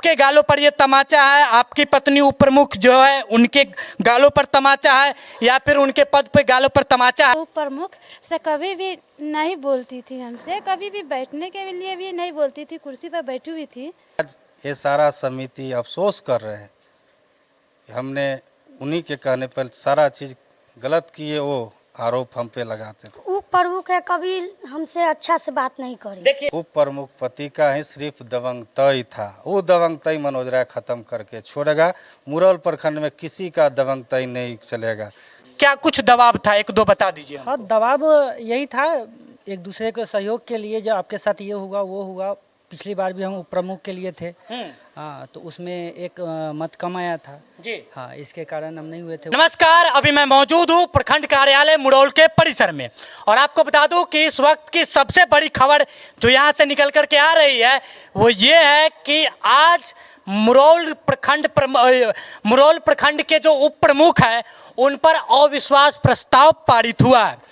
आपके गालों पर ये तमाचा है, आपकी पत्नी उप प्रमुख जो है उनके गालों पर तमाचा है, या फिर उनके पद पे गालों पर तमाचा है? उप प्रमुख से कभी भी नहीं बोलती थी हमसे, कभी भी बैठने के लिए भी नहीं बोलती थी, कुर्सी पर बैठी हुई थी। आज ये सारा समिति अफसोस कर रहे हैं कि हमने उन्हीं के कहने पर सारा चीज़ गलत किए, वो आरोप हम पे लगाते थे। उप प्रमुख है, कभी हमसे अच्छा से बात नहीं करी। देखिए, उप प्रमुख पति का ही सिर्फ दबंगतई था, वो दबंगतई मनोज राय खत्म करके छोड़ेगा। मुरौल प्रखंड में किसी का दबंगतई नहीं चलेगा। क्या कुछ दबाव था, एक दो बता दीजिए। हाँ, दबाव यही था, एक दूसरे के सहयोग के लिए। जो आपके साथ ये हुआ वो हुआ, पिछली बार भी हम उप प्रमुख के लिए थे। हाँ, तो उसमें एक मत कम आया था जी। हाँ, इसके कारण हम नहीं हुए थे। नमस्कार, अभी मैं मौजूद हूँ प्रखंड कार्यालय मुरौल के परिसर में, और आपको बता दूं कि इस वक्त की सबसे बड़ी खबर जो यहाँ से निकल कर के आ रही है वो ये है कि आज मुरौल प्रखंड के जो उप प्रमुख है उन पर अविश्वास प्रस्ताव पारित हुआ है।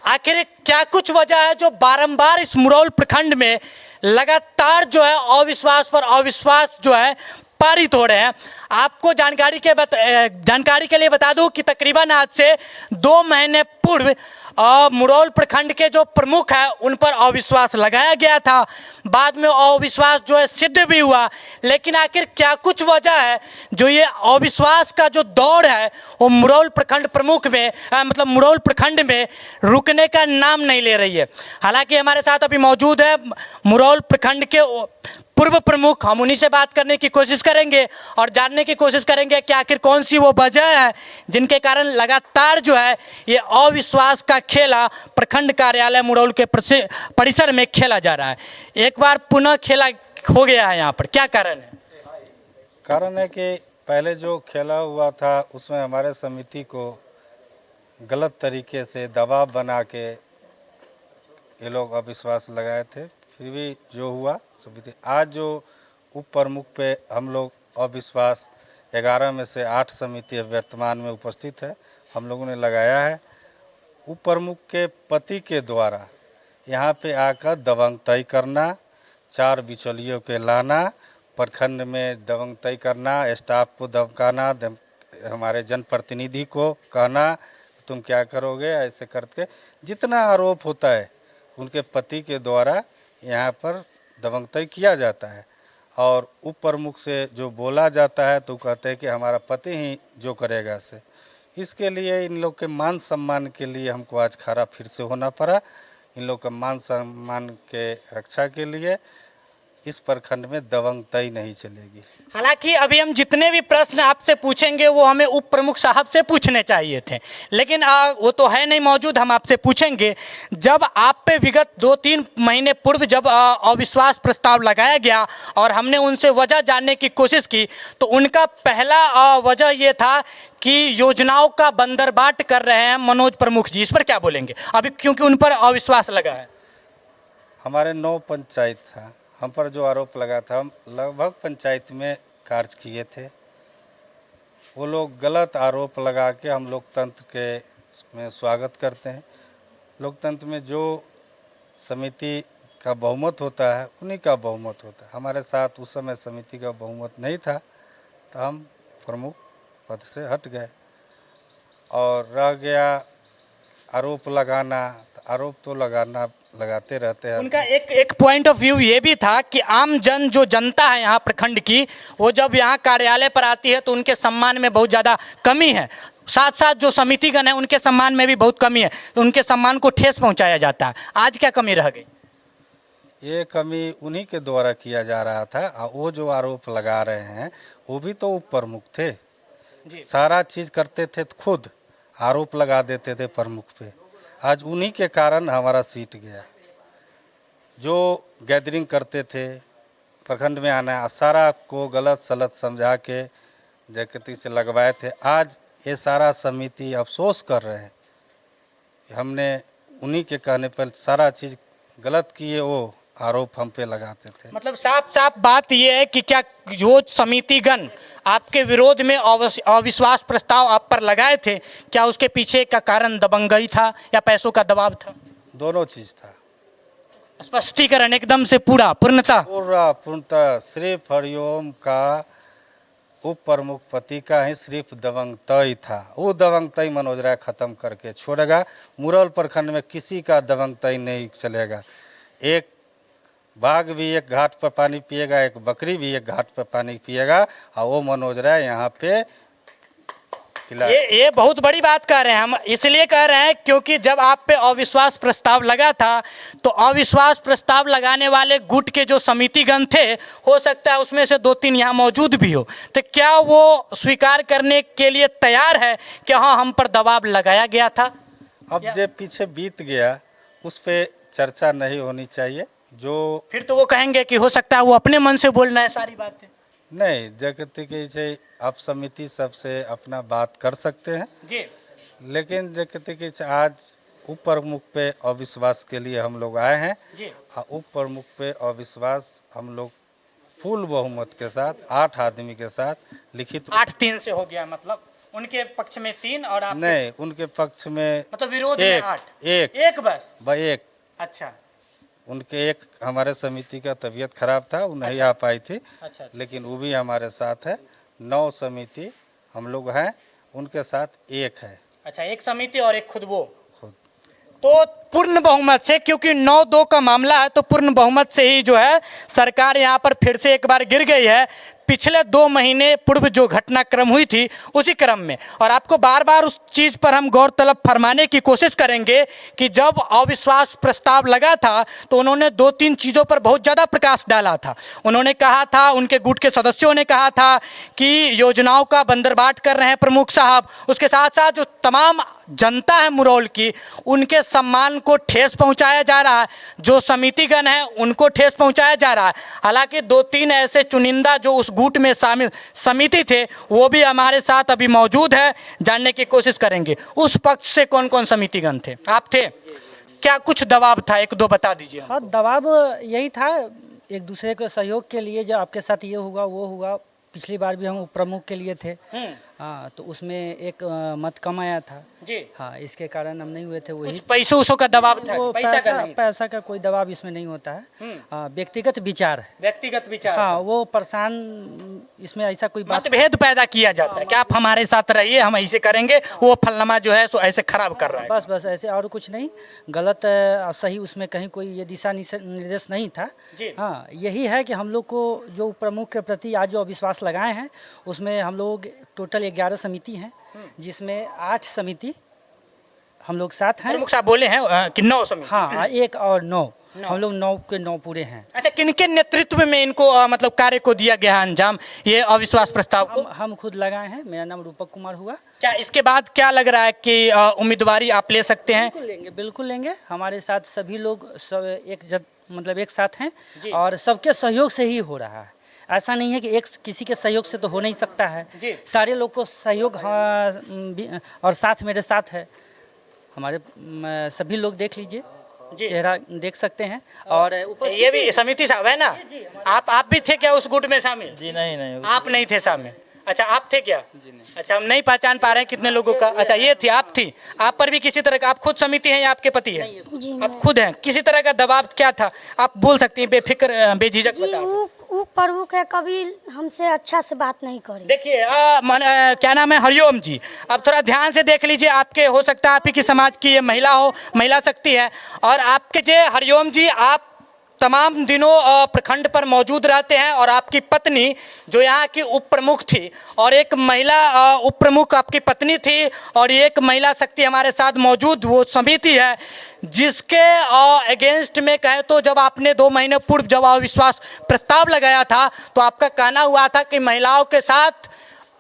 आखिर क्या कुछ वजह है जो बारंबार इस मुरौल प्रखंड में लगातार जो है अविश्वास पर अविश्वास जो है पारित हो रहे हैं? आपको जानकारी के लिए बता दूं कि तकरीबन आज से 2 महीने पूर्व मुरौल प्रखंड के जो प्रमुख है उन पर अविश्वास लगाया गया था। बाद में अविश्वास जो है सिद्ध भी हुआ, लेकिन आखिर क्या कुछ वजह है जो ये अविश्वास का जो दौर है वो मुरौल प्रखंड प्रमुख में मतलब मुरौल प्रखंड में रुकने का नाम नहीं ले रही है। हालांकि हमारे साथ अभी मौजूद है मुरौल प्रखंड के पूर्व प्रमुख, हम उन्हीं से बात करने की कोशिश करेंगे और जानने की कोशिश करेंगे कि आखिर कौन सी वो वजह है जिनके कारण लगातार जो है ये अविश्वास का खेला प्रखंड कार्यालय मुरौल के परिसर में खेला जा रहा है। एक बार पुनः खेला हो गया है यहाँ पर, क्या कारण है? कारण है कि पहले जो खेला हुआ था उसमें हमारे समिति को गलत तरीके से दबाव बना के ये लोग अविश्वास लगाए थे। फिर भी जो हुआ समिति, आज जो उप प्रमुख पे हम लोग अविश्वास 11 में से 8 समिति वर्तमान में उपस्थित है, हम लोगों ने लगाया है। उप प्रमुख के पति के द्वारा यहाँ पे आकर दबंगतई करना, 4 बिचौलियों के लाना, प्रखंड में दबंगतई करना, स्टाफ को धमकाना, हमारे जनप्रतिनिधि को कहना तुम क्या करोगे, ऐसे करके जितना आरोप होता है उनके पति के द्वारा यहाँ पर दबंगतई किया जाता है। और उप प्रमुख से जो बोला जाता है तो कहते हैं कि हमारा पति ही जो करेगा से। इसके लिए इन लोग के मान सम्मान के लिए हमको आज खड़ा फिर से होना पड़ा। इन लोग का मान सम्मान के रक्षा के लिए इस प्रखंड में दबंगतई नहीं चलेगी। हालांकि अभी हम जितने भी प्रश्न आपसे पूछेंगे वो हमें उप प्रमुख साहब से पूछने चाहिए थे, लेकिन वो तो है नहीं मौजूद, हम आपसे पूछेंगे। जब आप पे विगत 2-3 महीने पूर्व जब अविश्वास प्रस्ताव लगाया गया और हमने उनसे वजह जानने की कोशिश की तो उनका पहला वजह ये था कि योजनाओं का बंदरबाट कर रहे हैं मनोज प्रमुख जी। इस पर क्या बोलेंगे अभी, क्योंकि उन पर अविश्वास लगा है? हमारे 9 पंचायत था, हम पर जो आरोप लगा था, हम लगभग पंचायत में कार्य किए थे। वो लोग गलत आरोप लगा के हम लोकतंत्र के में स्वागत करते हैं। लोकतंत्र में जो समिति का बहुमत होता है उन्हीं का बहुमत होता है। हमारे साथ उस समय समिति का बहुमत नहीं था तो हम प्रमुख पद से हट गए। और रह गया आरोप लगाना, तो आरोप तो लगाते रहते हैं। उनका एक पॉइंट ऑफ व्यू ये भी था कि आम जन जो जनता है यहाँ प्रखंड की, वो जब यहाँ कार्यालय पर आती है तो उनके सम्मान में बहुत ज़्यादा कमी है, साथ साथ जो समितिगण है उनके सम्मान में भी बहुत कमी है, तो उनके सम्मान को ठेस पहुँचाया जाता है। आज क्या कमी रह गई? ये कमी उन्हीं के द्वारा किया जा रहा था। और वो जो आरोप लगा रहे हैं वो भी तो उप प्रमुख थे, सारा चीज़ करते थे, खुद आरोप लगा देते थे प्रमुख पे। आज उन्हीं के कारण हमारा सीट गया। जो गैदरिंग करते थे प्रखंड में आना, सारा को गलत सलत समझा के जगती से लगवाए थे। आज ये सारा समिति अफसोस कर रहे हैं कि हमने उन्हीं के कहने पर सारा चीज़ गलत किए, वो आरोप हम पे लगाते थे। मतलब साफ साफ बात यह है कि क्या जो समितिगण आपके विरोध में अविश्वास प्रस्ताव आप पर लगाए थे, क्या उसके पीछे का कारण दबंगई था या पैसों का दबाव था? दोनों चीज़ था। स्पष्टीकरण एकदम से पूर्णतः पूर्णतः सिर्फ हरिओम का उप प्रमुख पति का ही सिर्फ दबंग तय था। वो दबंग तय मनोज राय खत्म करके छोड़ेगा। मुरौल प्रखंड में किसी का दबंग तय नहीं चलेगा। एक बाघ भी एक घाट पर पानी पिएगा, एक बकरी भी एक घाट पर पानी पिएगा, और वो मनोज राय यहाँ पे ये बहुत बड़ी बात कह रहे हैं। हम इसलिए कह रहे हैं क्योंकि जब आप पे अविश्वास प्रस्ताव लगा था तो अविश्वास प्रस्ताव लगाने वाले गुट के जो समितिगण थे, हो सकता है उसमें से 2-3 यहाँ मौजूद भी हो, तो क्या वो स्वीकार करने के लिए तैयार है कि हाँ हम पर दबाव लगाया गया था? अब जो पीछे बीत गया उस पर चर्चा नहीं होनी चाहिए। जो फिर तो वो कहेंगे कि हो सकता है वो अपने मन से बोलना है सारी बातें। नहीं, जगत के से आप समिति सबसे अपना बात कर सकते हैं जी, लेकिन जगत के आज उप प्रमुख पे अविश्वास के लिए हम लोग आए हैं जी। और उप प्रमुख पे अविश्वास हम लोग फुल बहुमत के साथ 8 आदमी के साथ लिखित 8-3 से हो गया, मतलब उनके पक्ष में 3 और आप नहीं, उनके पक्ष में मतलब विरोध में 8 एक बस। एक अच्छा उनके एक हमारे समिति का तबीयत खराब था, वो नहीं आ पाई थी। अच्छा। लेकिन वो भी हमारे साथ है। 9 समिति हम लोग हैं, उनके साथ एक है। अच्छा, एक समिति और एक खुद वो। खुद तो पूर्ण बहुमत से, क्योंकि 9-2 का मामला है, तो पूर्ण बहुमत से ही जो है सरकार यहाँ पर फिर से एक बार गिर गई है। पिछले 2 महीने पूर्व जो घटनाक्रम हुई थी उसी क्रम में, और आपको बार बार उस चीज़ पर हम गौर तलब फरमाने की कोशिश करेंगे कि जब अविश्वास प्रस्ताव लगा था तो उन्होंने 2-3 चीज़ों पर बहुत ज़्यादा प्रकाश डाला था। उन्होंने कहा था, उनके गुट के सदस्यों ने कहा था कि योजनाओं का बंदरबाट कर रहे हैं प्रमुख साहब, उसके साथ साथ जो तमाम जनता है मुरौल की, उनके सम्मान को ठेस पहुंचाया जा रहा है, जो समितिगण है उनको ठेस पहुंचाया जा रहा है। हालांकि 2-3 ऐसे चुनिंदा जो उस गुट में शामिल समिति थे वो भी हमारे साथ अभी मौजूद है, जानने की कोशिश करेंगे उस पक्ष से कौन कौन समितिगण थे। आप थे, क्या कुछ दबाव था, 1-2 बता दीजिए। हाँ, दबाव यही था, एक दूसरे के सहयोग के लिए, जो आपके साथ ये होगा वो होगा। पिछली बार भी हम उप प्रमुख के लिए थे। हाँ, तो उसमें एक मत कम आया था जी। हाँ, इसके कारण हम नहीं हुए थे। वही पैसों उसों का दबाव था, वो पैसा पैसा का कोई दबाव इसमें नहीं होता है। व्यक्तिगत विचार है। व्यक्तिगत विचार। हाँ, वो परेशान, इसमें ऐसा कोई बात मतभेद पैदा किया जाता है कि आप हमारे साथ रहिए, हम ऐसे करेंगे, वो फलनमा जो है सो ऐसे खराब कर रहा है। बस ऐसे, और कुछ नहीं। गलत सही उसमें कहीं कोई ये दिशा निर्देश नहीं था। हाँ, यही है कि हम लोग को जो प्रमुख के प्रति आज जो अविश्वास लगाए हैं उसमें हम लोग टोटल 11 समिति हैं, जिसमें 8 समिति हम लोग साथ हैं। प्रमुख साहब बोले हैं कि 9 समिति। हाँ, 1 और 9 हम लोग 9 के 9 पूरे हैं। अच्छा, किनके नेतृत्व में इनको मतलब कार्य को दिया गया है अंजाम, ये अविश्वास प्रस्ताव को? हम खुद लगाए हैं। मेरा नाम रूपक कुमार हुआ। क्या इसके बाद क्या लग रहा है कि उम्मीदवारी आप ले सकते हैं? बिल्कुल लेंगे। हमारे साथ सभी लोग सब मतलब एक साथ हैं और सबके सहयोग से ही हो रहा है। ऐसा नहीं है कि एक किसी के सहयोग से तो हो नहीं सकता है। सारे लोग को सहयोग और साथ मेरे साथ है। हमारे सभी लोग देख लीजिए, चेहरा देख सकते हैं। और ये भी समिति साहब है ना? आप भी थे क्या उस गुट में शामिल? जी नहीं आप नहीं थे शामिल। अच्छा, आप थे क्या? जी नहीं। अच्छा, हम नहीं पहचान पा रहे हैं कितने लोगों का। अच्छा, ये थी, आप थी। आप पर भी किसी तरह का, आप खुद समिति हैं या आपके पति है? आप खुद हैं। किसी तरह का दबाव क्या था, आप बोल सकती हैं, बेफिक्र बेझिझक जी, बता। वो प्रमुख है, कभी हमसे अच्छा से बात नहीं करी। देखिए क्या नाम है, हरिओम जी, अब थोड़ा ध्यान से देख लीजिए। आपके हो सकता है आप ही की समाज की ये महिला हो, महिला शक्ति है, और आपके जे हरिओम जी, आप तमाम दिनों प्रखंड पर मौजूद रहते हैं, और आपकी पत्नी जो यहाँ की उप प्रमुख थी, और एक महिला उप प्रमुख आपकी पत्नी थी, और एक महिला शक्ति हमारे साथ मौजूद वो समिति है जिसके अगेंस्ट में कहे तो जब आपने 2 महीने पूर्व जब अविश्वास प्रस्ताव लगाया था तो आपका कहना हुआ था कि महिलाओं के साथ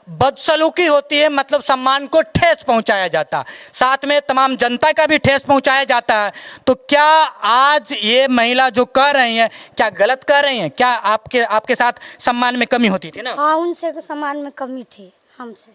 बदसलूकी होती है, मतलब सम्मान को ठेस पहुंचाया जाता, साथ में तमाम जनता का भी ठेस पहुंचाया जाता है। तो क्या आज ये महिला जो कह रही हैं, क्या गलत कह रही हैं? क्या आपके साथ सम्मान में कमी होती थी ना? हाँ, उनसे सम्मान में कमी थी हमसे।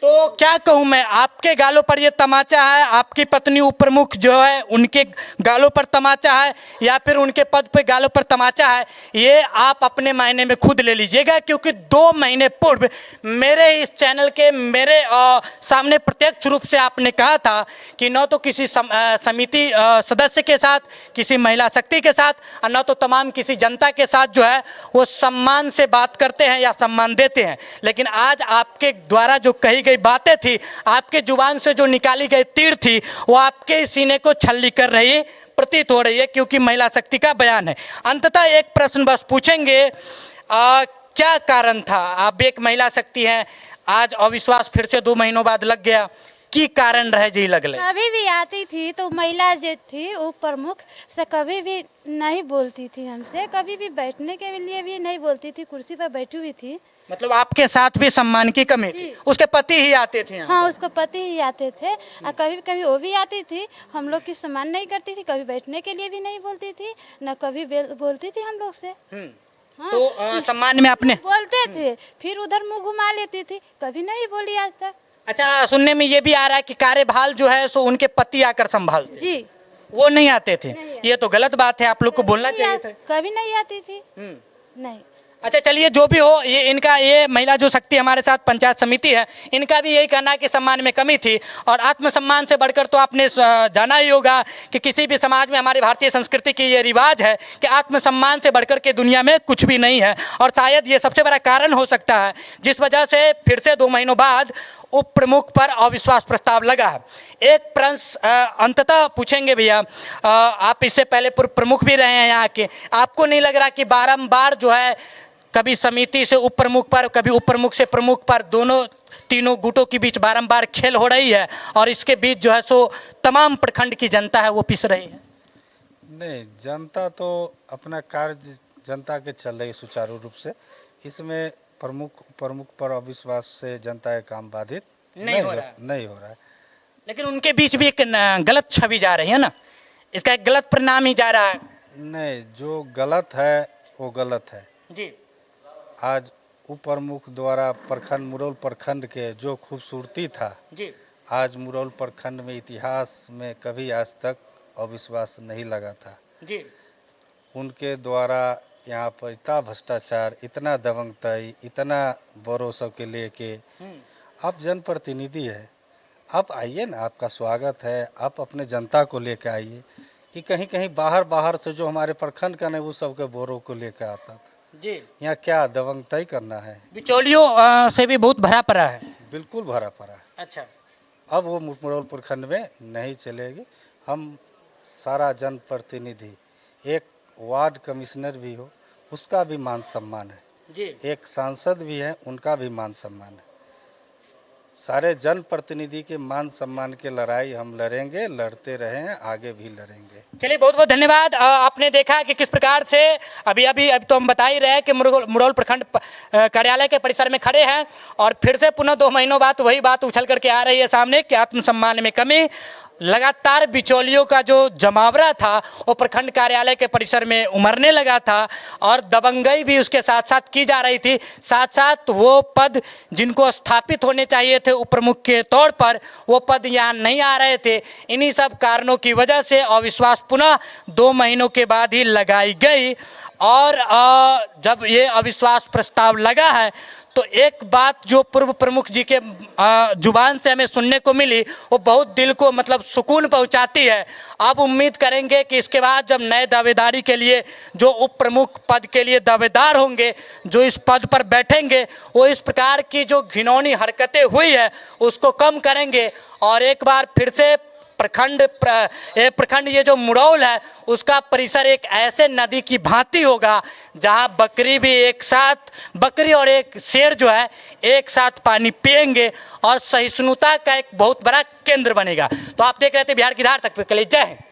तो क्या कहूँ मैं, आपके गालों पर ये तमाचा है, आपकी पत्नी उप प्रमुख जो है उनके गालों पर तमाचा है, या फिर उनके पद पे गालों पर तमाचा है, ये आप अपने मायने में खुद ले लीजिएगा। क्योंकि 2 महीने पूर्व मेरे इस चैनल के मेरे सामने प्रत्यक्ष रूप से आपने कहा था कि न तो किसी समिति सदस्य के साथ, किसी महिला शक्ति के साथ, और न तो तमाम किसी जनता के साथ जो है वो सम्मान से बात करते हैं या सम्मान देते हैं। लेकिन आज आपके द्वारा जो कही गई बातें थी, आपके जुबान से जो निकाली गई तीर थी, वो आपके सीने को छल्ली कर रही प्रतीत हो रही है, क्योंकि महिला शक्ति का बयान है। अंततः एक प्रश्न बस पूछेंगे, क्या कारण था? आप एक महिला शक्ति हैं, आज अविश्वास फिर से 2 महीनों बाद लग गया, की कारण रहे जी लगले? कभी भी आती थी तो महिला जो थी उप प्रमुख से कभी भी नहीं बोलती थी हमसे, कभी भी बैठने के लिए भी नहीं बोलती थी, कुर्सी पर बैठी हुई थी। मतलब आपके साथ भी सम्मान की कमी थी? उसके पति ही आते थे यहाँ? हाँ, उसको पति ही आते थे, और कभी कभी वो भी आती थी, हम लोग की सम्मान नहीं करती थी, कभी बैठने के लिए भी नहीं बोलती थी, न कभी बोलती थी हम लोग से। हाँ, तो सम्मान में आपने बोलते थे, फिर उधर मुंह घुमा लेती थी, कभी नहीं बोली आज तक। अच्छा, सुनने में ये भी आ रहा है कि कार्यभार जो है सो उनके पति आकर संभालते? जी, वो नहीं आते थे? नहीं ये तो गलत बात है, आप लोग को बोलना चाहिए था। कभी नहीं आती थी। नहीं। अच्छा चलिए, जो भी हो, ये इनका, ये महिला जो शक्ति हमारे साथ पंचायत समिति है, इनका भी यही कहना है कि सम्मान में कमी थी। और आत्मसम्मान से बढ़कर तो आपने जाना ही होगा कि किसी भी समाज में, हमारी भारतीय संस्कृति की ये रिवाज है कि आत्मसम्मान से बढ़कर के दुनिया में कुछ भी नहीं है। और शायद ये सबसे बड़ा कारण हो सकता है जिस वजह से फिर से 2 महीनों बाद उप प्रमुख पर अविश्वास प्रस्ताव लगा है। एक प्रश्न अंततः पूछेंगे भैया, आप इससे पहले पूर्व प्रमुख भी रहे हैं यहाँ के, आपको नहीं लग रहा कि बारंबार जो है कभी समिति से उप प्रमुख पर, कभी उप प्रमुख से प्रमुख पर, दोनों तीनों गुटों के बीच बारंबार खेल हो रही है, और इसके बीच जो है सो तमाम प्रखंड की जनता है वो पिस रही है? नहीं, जनता तो अपना कार्य जनता के चल रही सुचारू रूप से, इसमें प्रमुख पर अविश्वास से जनता का काम बाधित नहीं हो रहा है। लेकिन उनके बीच भी एक गलत छवि जा रही है ना, इसका एक गलत परिणाम ही जा रहा है। नहीं, जो गलत है वो गलत है जी। आज उप प्रमुख द्वारा प्रखंड, मुरौल प्रखंड के जो खूबसूरती था जी, आज मुरौल प्रखंड में इतिहास में कभी आज तक अविश्वास नहीं लगा था जी। उनके द्वारा यहाँ पर इतना भ्रष्टाचार, इतना दबंगताई, इतना बड़ों सब के लेके। आप जनप्रतिनिधि है, आप आइए ना, आपका स्वागत है, आप अपने जनता को लेकर आइए। कि कहीं कहीं बाहर से जो हमारे प्रखंड का नहीं, वो सब के बोरों को लेकर आता था जी। यहाँ क्या दबंगताई करना है? बिचौलियों से भी बहुत भरा पड़ा है। बिल्कुल भरा पड़ा है। अच्छा, अब वो मुरौल प्रखंड में नहीं चलेगी। हम सारा जनप्रतिनिधि, एक वार्ड कमिश्नर भी हो उसका भी मान सम्मान है जी। एक सांसद भी है उनका भी मान सम्मान है। सारे जनप्रतिनिधि के मान सम्मान की लड़ाई हम लड़ेंगे, लड़ते रहे हैं, आगे भी लड़ेंगे। चलिए, बहुत बहुत धन्यवाद। आपने देखा कि किस प्रकार से अभी तो हम बता ही रहे हैं कि मुरौल प्रखंड कार्यालय के परिसर में खड़े हैं, और फिर से पुनः 2 महीनों बाद वही बात उछल करके आ रही है सामने कि आत्मसम्मान में कमी। लगातार बिचौलियों का जो जमावड़ा था वो प्रखंड कार्यालय के परिसर में उमड़ने लगा था, और दबंगई भी उसके साथ साथ की जा रही थी। साथ साथ वो पद जिनको स्थापित होने चाहिए थे उप प्रमुख के तौर पर, वो पद यहाँ नहीं आ रहे थे। इन्हीं सब कारणों की वजह से अविश्वास पुनः 2 महीनों के बाद ही लगाई गई। और जब ये अविश्वास प्रस्ताव लगा है तो एक बात जो पूर्व प्रमुख जी के जुबान से हमें सुनने को मिली, वो बहुत दिल को मतलब सुकून पहुंचाती है। अब उम्मीद करेंगे कि इसके बाद जब नए दावेदारी के लिए जो उप प्रमुख पद के लिए दावेदार होंगे, जो इस पद पर बैठेंगे, वो इस प्रकार की जो घिनौनी हरकतें हुई है उसको कम करेंगे। और एक बार फिर से प्रखंड ये जो मुरौल है उसका परिसर एक ऐसे नदी की भांति होगा जहां बकरी और एक शेर जो है एक साथ पानी पिएंगे, और सहिष्णुता का एक बहुत बड़ा केंद्र बनेगा। तो आप देख रहे थे बिहार की धार तक, के लिए जय हिंद।